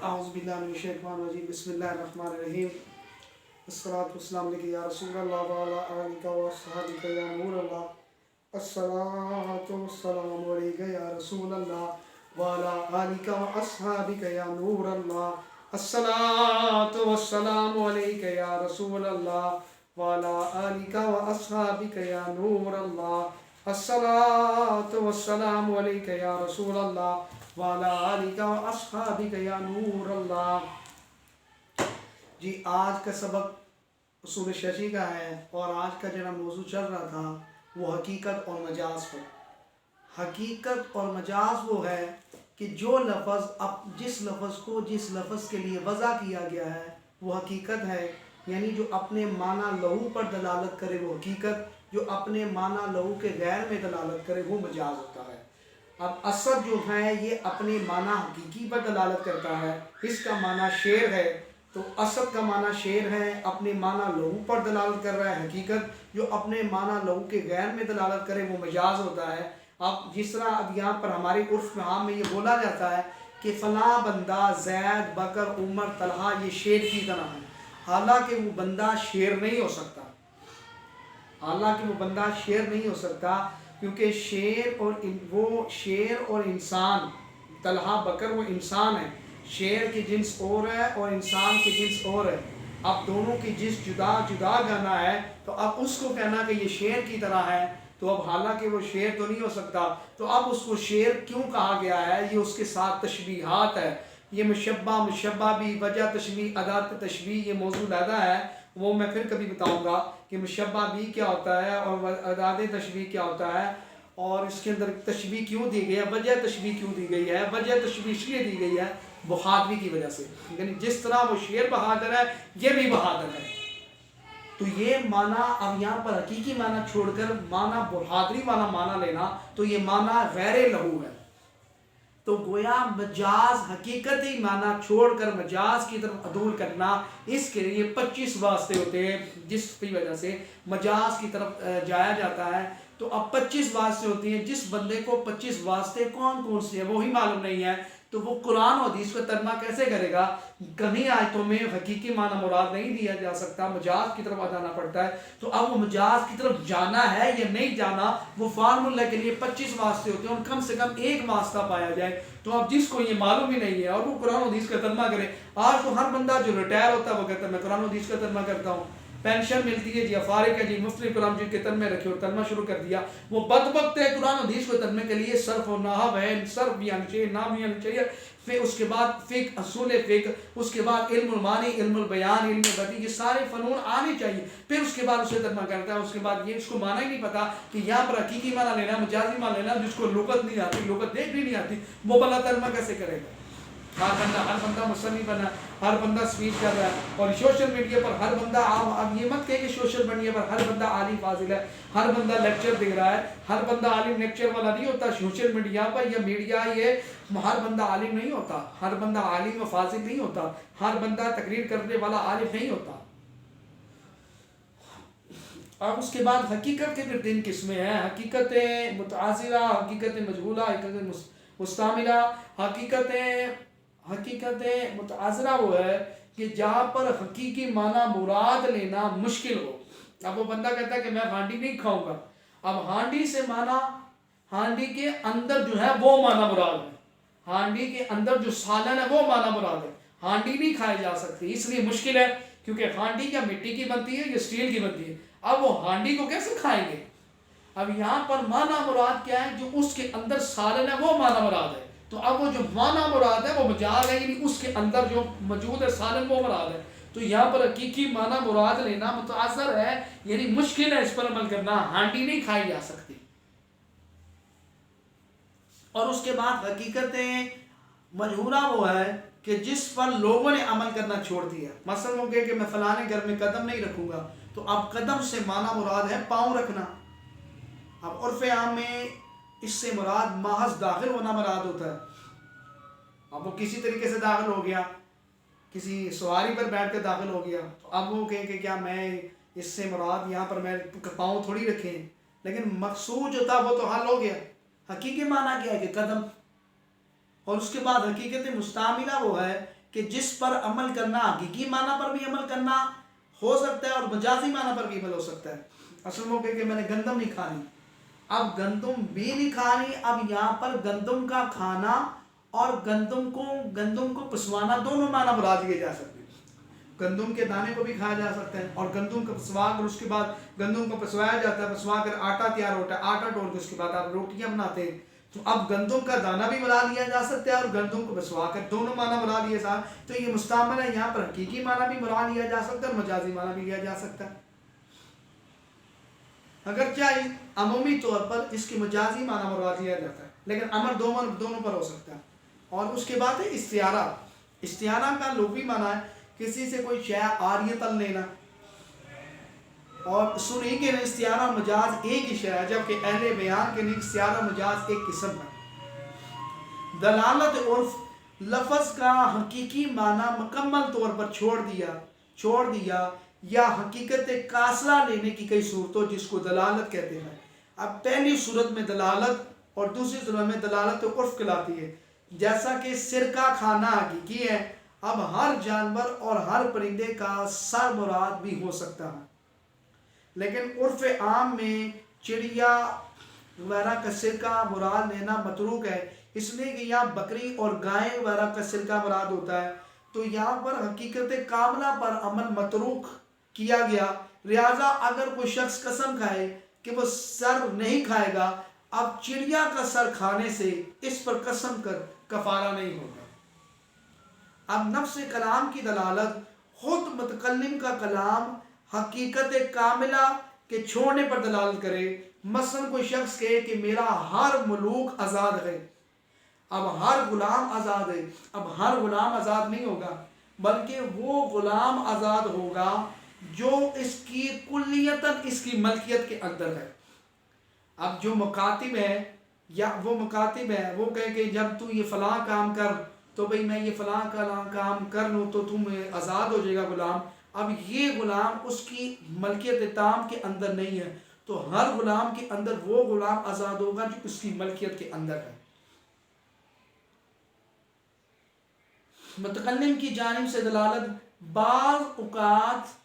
اعوذ باللہ من الشیطان الرجیم بسم اللہ الرحمن الرحیم الصلاۃ والسلام علیک یا رسول اللہ وعلی آلک وصحبک یا نور اللہ الصلاۃ والسلام علیک یا رسول اللہ وعلی آلک وصحبک یا نور اللہ الصلاۃ والسلام علیک یا رسول اللہ وعلی آلک وصحبک یا نور اللہ الصلاۃ والسلام علیک یا رسول اللہ وعلی آلک واصحابک یا نور اللہ۔ جی آج کا سبق اصول شرعی کا ہے اور آج کا جو موضوع چل رہا تھا وہ حقیقت اور مجاز پر۔ حقیقت اور مجاز وہ ہے کہ جو لفظ جس لفظ کے لیے وضع کیا گیا ہے وہ حقیقت ہے، یعنی جو اپنے معنی لہو پر دلالت کرے وہ حقیقت، جو اپنے معنی لہو کے غیر میں دلالت کرے وہ مجاز ہوتا ہے۔ اب اسد جو ہے یہ اپنے معنی حقیقی پر دلالت کرتا ہے، اس کا معنی شیر ہے تو اسد کا معنی شیر ہے، اپنے معنی لہو پر دلالت کر رہا ہے حقیقت، جو اپنے معنی لہو کے غیر میں دلالت کرے وہ مجاز ہوتا ہے۔ اب جس طرح اب یہاں پر ہمارے عرف عام میں یہ بولا جاتا ہے کہ فلاں بندہ زید بکر عمر طلحہ یہ شیر کی طرح ہے، حالانکہ وہ بندہ شیر نہیں ہو سکتا، کیونکہ شیر اور انسان، طلحہ بکر وہ انسان ہے، شیر کی جنس اور ہے اور انسان کی جنس اور ہے۔ اب دونوں کی جنس جدا جدا گانا ہے تو اب اس کو کہنا کہ یہ شیر کی طرح ہے، تو اب حالانکہ وہ شیر تو نہیں ہو سکتا، تو اب اس کو شیر کیوں کہا گیا ہے؟ یہ اس کے ساتھ تشبیہات ہے، یہ مشبہ بھی، وجہ تشبیہ، ادات تشبیہ، یہ موضوع علیحدہ ہے، وہ میں پھر کبھی بتاؤں گا کہ مشبہ بھی کیا ہوتا ہے اور ادات تشبیہ کیا ہوتا ہے، اور اس کے اندر تشبیہ کیوں دی گئی ہے، وجہ تشبیہ کیوں دی گئی ہے۔ وجہ تشبیہ اس لیے دی گئی ہے بہادری کی وجہ سے، یعنی جس طرح وہ شیر بہادر ہے یہ بھی بہادر ہے، تو یہ معنی اب یہاں پر حقیقی معنی چھوڑ کر معنی بہادری والا معنی لینا تو یہ معنی غیر لہو ہے، تو گویا مجاز حقیقتی معنی چھوڑ کر مجاز کی طرف عدول کرنا، اس کے لیے 25 واسطے ہوتے ہیں جس کی وجہ سے مجاز کی طرف جایا جاتا ہے۔ تو اب 25 واسطے ہوتی ہیں، جس بندے کو 25 واسطے کون سے ہیں وہی معلوم نہیں ہے تو وہ قرآن و حدیث کو ترجمہ کیسے کرے گا؟ کہیں آیتوں میں حقیقی معنی مراد نہیں دیا جا سکتا، مجاز کی طرف جانا پڑتا ہے، تو اب وہ مجاز کی طرف جانا ہے یا نہیں جانا، وہ فارمولہ کے لیے 25 واسطے ہوتے ہیں اور کم سے کم ایک واسطہ پایا جائے، تو اب جس کو یہ معلوم ہی نہیں ہے اور وہ قرآن و حدیث کا ترجمہ کرے۔ آج تو ہر بندہ جو ریٹائر ہوتا ہے وہ کہتا ہے میں قرآن و حدیث کا ترجمہ کرتا ہوں، پینشن ملتی ہے جی فارغ ہے جی مفتی قرآن جی کے ترجمے رکھے اور ترجمہ شروع کر دیا، وہ بدبخت ہے قرآن و حدیث کو ترجمے کے لیے صرف و نحو ہے، صرف بھی آنا چاہیے، نام بھی آنا چاہیے، پھر اس کے بعد فقہ، اصول فقہ، اس کے بعد علم المعانی، علم البیان، علم بدیع، یہ سارے فنون آنے چاہیے، پھر اس کے بعد اسے ترجمہ کرتا ہے۔ اس کے بعد یہ اس کو معنی ہی نہیں پتا کہ یہاں پر حقیقی معنی لینا، مجازی معنی لینا، جس کو لغت نہیں آتی، لغت دیکھ بھی نہیں آتی، وہ بلا ترجمہ کیسے کرے گا؟ ہر بندہ مصنف بنا، ہر بندہ سپیچ کر رہا ہے، اور سوشل میڈیا پر ہر بندہ اب یہ مت کہے کہ سوشل میڈیا پر ہر بندہ عالم فاضل ہے، ہر بندہ لیکچر دے رہا ہے، ہر بندہ عالم لیکچر والا نہیں ہوتا سوشل میڈیا پر یا میڈیا، یہ ہر بندہ عالم نہیں ہوتا، ہر بندہ عالم و فاضل نہیں ہوتا، ہر بندہ تقریر کرنے والا عالم نہیں ہوتا۔ اب اس کے بعد حقیقت کے پھر 3 قسمیں ہیں، حقیقت متعاصرہ، حقیقت مجہولہ، حقیقت مستعملہ۔ حقیقت متعاصرہ وہ ہے کہ جہاں پر حقیقی معنی مراد لینا مشکل ہو۔ اب وہ بندہ کہتا ہے کہ میں ہانڈی نہیں کھاؤں گا، اب ہانڈی سے معنی، ہانڈی کے اندر جو ہے وہ معنی مراد ہے، ہانڈی کے اندر جو سالن ہے وہ معنی مراد ہے، ہانڈی نہیں کھائی جا سکتی، اس لیے مشکل ہے، کیونکہ ہانڈی کیا مٹی کی بنتی ہے یا سٹیل کی بنتی ہے، اب وہ ہانڈی کو کیسے کھائیں گے؟ اب یہاں پر معنی مراد کیا ہے؟ جو اس کے اندر سالن ہے وہ معنی مراد ہے، تو اب وہ جو معنی مراد ہے وہ مجاز ہے، یعنی اس کے اندر جو موجود ہے سالن وہ مراد ہے، تو یہاں پر حقیقی معنی مراد لینا متعذر ہے، یعنی مشکل ہے اس پر عمل کرنا، ہانڈی نہیں کھائی جا سکتی۔ اور اس کے بعد حقیقت مجہولہ وہ ہے کہ جس پر لوگوں نے عمل کرنا چھوڑ دیا، مثلا وہ کہ میں فلانے گھر میں قدم نہیں رکھوں گا، تو اب قدم سے معنی مراد ہے پاؤں رکھنا، اب عرف عام میں اس سے مراد محض داخل ہونا مراد ہوتا ہے، اب وہ کسی طریقے سے داخل ہو گیا، کسی سواری پر بیٹھ کر داخل ہو گیا، تو اب وہ کہیں کہ کیا میں اس سے مراد یہاں پر میں پاؤں تھوڑی رکھیں، لیکن مقصود جو تھا وہ تو حل ہو گیا، حقیقی معنی کیا ہے کہ قدم۔ اور اس کے بعد حقیقت مستعملہ وہ ہے کہ جس پر عمل کرنا حقیقی معنی پر بھی عمل کرنا ہو سکتا ہے اور مجازی معنی پر بھی عمل ہو سکتا ہے. اصل موقع کہ میں نے گندم نہیں کھانی، اب گندم بھی نہیں کھانی، اب یہاں پر گندم کا کھانا اور گندم کو پسوانا دونوں معنی مراد لیے جا سکتے ہیں. گندم کے دانے کو بھی کھایا جا سکتا ہے اور گندم کو پسوا کر اس کے بعد گندم کو پسوایا جاتا ہے، پسوا کر آٹا تیار ہوتا ہے، آٹا ٹول کے اس کے بعد آپ روٹیاں بناتے ہیں. تو اب گندم کا دانہ بھی ملا لیا جا سکتا ہے اور گندم کو پسوا کر دونوں معنی ملا لیے جا. تو یہ مستعمل ہے، یہاں پر حقیقی معنی بھی ملا لیا جا سکتا ہے اور مجازی معنی بھی لیا جا سکتا ہے. اگرچہ عمومی طور پر اس کی مجازی معنی مراد لیا جاتا ہے، لیکن امر دونوں پر ہو سکتا ہے. اور اس کے بعد ہے استعارہ. استعارہ کا لغوی معنی ہے کسی سے کوئی شے عاریۃً لینا، اور سنی کے لیے استعارہ مجاز ایک ہی شے ہے، جبکہ اہل بیان کے لیے استعارہ مجاز ایک قسم ہے. دلالت عرف لفظ کا حقیقی معنی مکمل طور پر چھوڑ دیا یا حقیقت قاصرہ لینے کی کئی صورتوں جس کو دلالت کہتے ہیں. اب پہلی صورت میں دلالت اور دوسری صورت میں دلالت عرف کہلاتی ہے. جیسا کہ سرکہ کھانا حقیقی ہے، اب ہر جانور اور ہر پرندے کا سر مراد بھی ہو سکتا ہے، لیکن عرف عام میں چڑیا وغیرہ کا سرکہ مراد لینا متروک ہے، اس لیے کہ یہاں بکری اور گائے وغیرہ کا سرکہ مراد ہوتا ہے. تو یہاں پر حقیقت کاملہ پر عمل متروک کیا گیا. لہذا اگر کوئی شخص قسم کھائے کہ وہ سر نہیں کھائے گا، اب چڑیا کا سر کھانے سے اس پر قسم کر کفارہ نہیں ہوگا. اب نفس کلام کی دلالت خود متکلم کا کلام حقیقت کاملہ کے چھوڑنے پر دلالت کرے. مثلا کوئی شخص کہے کہ میرا ہر ملوک آزاد ہے، اب ہر غلام آزاد ہے. اب ہر غلام آزاد نہیں ہوگا، بلکہ وہ غلام آزاد ہوگا جو اس کی کلیتاً اس کی ملکیت کے اندر ہے. اب جو مکاتب ہے وہ کہے کہ جب تو یہ فلاں کام کر تو بھئی میں یہ فلاں کام کر لوں تو تم آزاد ہو جائے گا غلام. اب یہ غلام اس کی ملکیت تام کے اندر نہیں ہے، تو ہر غلام کے اندر وہ غلام آزاد ہوگا جو اس کی ملکیت کے اندر ہے. متکلم کی جانب سے دلالت بعض اوقات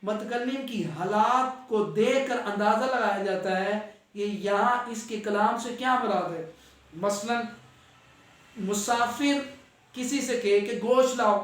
متکلم کی حالات کو دیکھ کر اندازہ لگایا جاتا ہے کہ یہاں اس کے کلام سے کیا مراد ہے. مثلا مسافر کسی سے کہے کہ گوشت لاؤ،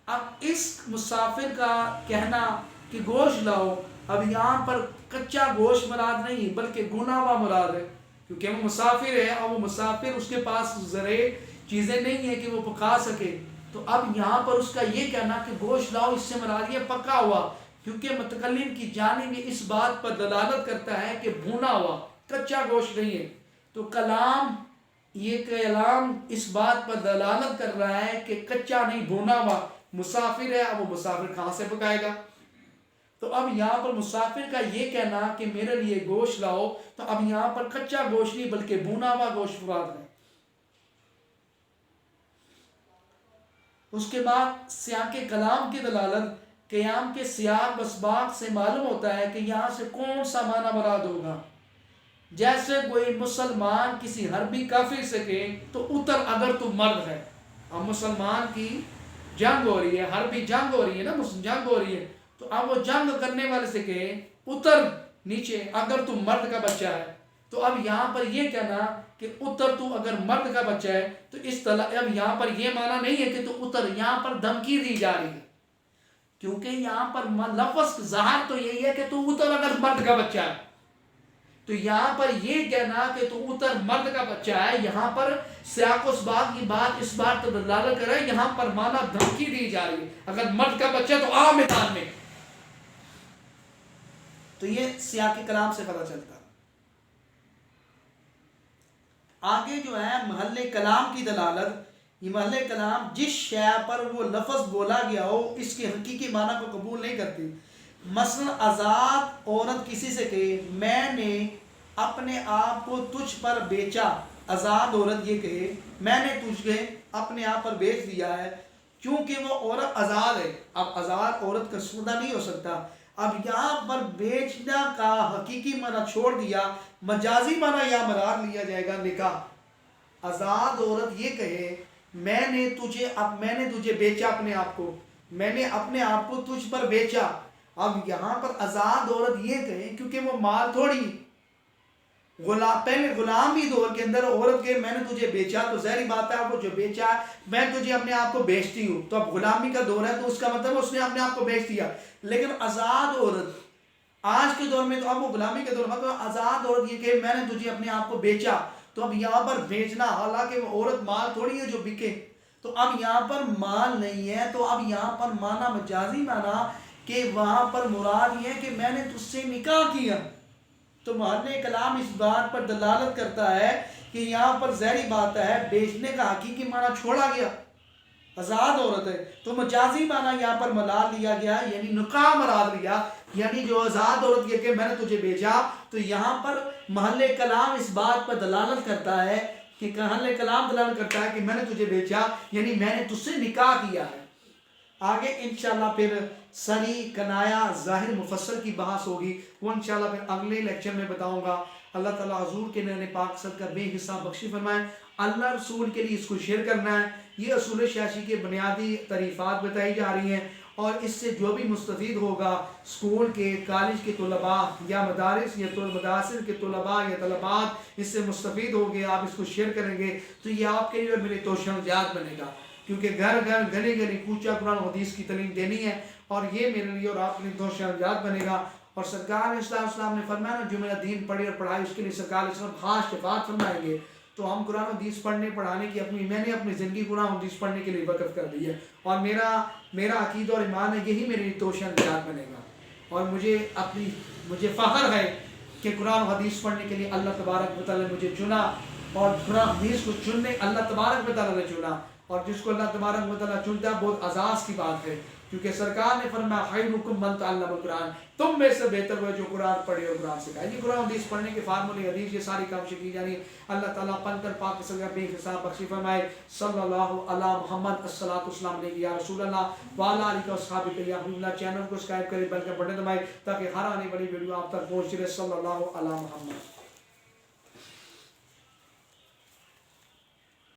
اب اس مسافر کا کہنا کہ گوشت لاؤ، اب یہاں پر کچا گوشت مراد نہیں بلکہ بھنا ہوا مراد ہے، کیونکہ وہ مسافر ہے اور وہ مسافر اس کے پاس زرعی چیزیں نہیں ہیں کہ وہ پکا سکے. تو اب یہاں پر اس کا یہ کہنا کہ گوشت لاؤ اس سے مراد یہ پکا ہوا، کیونکہ متکلم کی جانب یہ اس بات پر دلالت کرتا ہے کہ بھونا ہوا کچا گوشت نہیں ہے. تو کلام اس بات پر دلالت کر رہا ہے کہ کچا نہیں بھونا ہوا. مسافر ہے، اب وہ مسافر کہاں سے پکائے گا؟ تو اب یہاں پر مسافر کا یہ کہنا کہ میرے لیے گوشت لاؤ، تو اب یہاں پر کچا گوشت نہیں بلکہ بھونا ہوا گوشت مراد ہے. اس کے بعد سیاق کلام کی دلالت قیام کے سیاق و اسباق سے معلوم ہوتا ہے کہ یہاں سے کون سا معنی مراد ہوگا. جیسے کوئی مسلمان کسی حربی کافر سے کہے تو اتر اگر تو مرد ہے. اب مسلمان کی جنگ ہو رہی ہے، حربی جنگ ہو رہی ہے نا، جنگ ہو رہی ہے، تو اب وہ جنگ کرنے والے سے کہے اتر نیچے اگر تو مرد کا بچہ ہے. تو اب یہاں پر یہ کہنا کہ اتر تو اگر مرد کا بچہ ہے، تو اس طرح اب یہاں پر یہ معنی نہیں ہے کہ تو اتر، یہاں پر دھمکی دی جا رہی ہے، کیونکہ یہاں پر لفظ ظاہر تو یہی ہے کہ تو اتر اگر مرد کا بچہ ہے. تو یہاں پر یہ کہنا کہ تو اتر مرد کا بچہ ہے، یہاں پر سیاق و اسباق کی بات اس بات تو دلالت کر رہا ہے، یہاں پر معنی دھمکی دی جا رہی ہے، اگر مرد کا بچہ تو آ میدان میں. تو یہ سیاق کلام سے پتہ چلتا. آگے جو ہے محل کلام کی دلالت، یہ محل کلام جس شے پر وہ لفظ بولا گیا ہو اس کے حقیقی معنی کو قبول نہیں کرتی. مثلا آزاد عورت کسی سے کہے میں نے اپنے آپ کو تجھ پر بیچا، آزاد عورت یہ کہے میں نے تجھے اپنے آپ پر بیچ دیا ہے، کیونکہ وہ عورت آزاد ہے. اب آزاد عورت کا سودا نہیں ہو سکتا. اب یہاں پر بیچنا کا حقیقی معنی چھوڑ دیا، مجازی معنی یہاں مراد لیا جائے گا نکاح. آزاد عورت یہ کہے میں نے تجھے بیچا اپنے آپ کو، میں نے اپنے آپ کو تجھ پر بیچا۔ اب یہاں پر آزاد عورت یہ کہے کیونکہ وہ مال تھوڑی، پہلے غلامی دور کے اندر عورت کے میں نے تجھے بیچا تو ظاہری بات ہے آپ کو جو بیچا میں تجھے اپنے آپ کو بیچتی ہوں، تو اب غلامی کا دور ہے تو اس کا مطلب اس نے اپنے آپ کو بیچ دیا۔ لیکن آزاد عورت آج کے دور میں تو اب وہ غلامی کے دور میں تو آزاد عورت یہ کہ میں نے تجھے اپنے آپ کو بیچا، تو اب یہاں پر بیچنا، حالانکہ وہ عورت مال تھوڑی ہے جو بکے، تو اب یہاں پر مال نہیں ہے، تو اب یہاں پر مانا مجازی مانا کہ وہاں پر مراد یہ ہے کہ میں نے تجھ سے نکاح کیا۔ تو محل کلام اس بات پر دلالت کرتا ہے کہ یہاں پر ظاہری بات ہے بیچنے کا حقیقی معنی چھوڑا گیا، آزاد عورت ہے، تو مجازی معنی یہاں پر مراد لیا گیا، یعنی نکاح مراد لیا، یعنی جو آزاد عورت یہ کہ میں نے تجھے بیچا، تو یہاں پر محل کلام اس بات پر دلالت کرتا ہے کہ محل کلام دلالت کرتا ہے کہ میں نے تجھے بیچا، یعنی میں نے تجھ سے نکاح کیا ہے۔ آگے انشاءاللہ پھر صریح، کنایا، ظاہر، مفسر کی بحث ہوگی، وہ انشاءاللہ پھر اگلے لیکچر میں بتاؤں گا۔ اللہ تعالیٰ حضور کے نعن پاک صدقہ بے حساب بخشی فرمائے۔ اللہ رسول کے لیے اس کو شیئر کرنا ہے، یہ اصول شاشی کے بنیادی تعریفات بتائی جا رہی ہیں، اور اس سے جو بھی مستفید ہوگا اسکول کے، کالج کے طلباء یا مدارس یا مدارس کے طلباء یا طلبات اس سے مستفید ہوگے، آپ اس کو شیئر کریں گے تو یہ آپ کے لیے اور میرے توشہ جات بنے گا، کیونکہ گھر گھر گلی گلی کوچہ قرآن و حدیث کی تعلیم دینی ہے، اور یہ میرے لیے اور آپ کے لیے توشہ جات بنے گا۔ اور سرکار علیہ السلام نے فرمایا نا جو میرا دین پڑھی اور پڑھائی اس کے لیے سرکار علیہ السلام خاص شفاعت فرمائیں گے، تو ہم قرآن و حدیث پڑھنے پڑھانے کی میں نے اپنی زندگی قرآن و حدیث پڑھنے کے لیے وقف کر دی ہے، اور میرا عقیدہ اور ایمان ہے یہی میرے لیے توشہ نجات بنے گا، اور مجھے فخر ہے کہ قرآن و حدیث پڑھنے کے لیے اللہ تبارک و تعالیٰ نے مجھے چنا، اور قرآن و حدیث کو چننے اللہ تبارک و تعالیٰ نے چنا، اور جس کو اللہ تبارک و تعالیٰ چنتا ہے بہت اعزاز کی بات ہے، کیونکہ سرکار نے فرمایا خیرکم من تعلم القرآن، تم میں سے بہتر وہ جو قرآن پڑھے اور قرآن سکھائے۔ یہ قرآن حدیث پڑھنے کے فارمولے حدیث یہ ساری کام کی جانی، اللہ تعالیٰ پنکر پاک صدقہ بے حساب بخشی فرمائے۔ صلی اللہ علی محمد الصلاۃ والسلام علیہ یا رسول اللہ وعلی آلہ و اصحابہ یا حبیب اللہ۔ چینل کو سبسکرائب کریں، بیل کا بٹن دبائیں تاکہ ہر آنے والی ویڈیو آپ تک پہنچ رہے۔ صلی اللہ علی محمد۔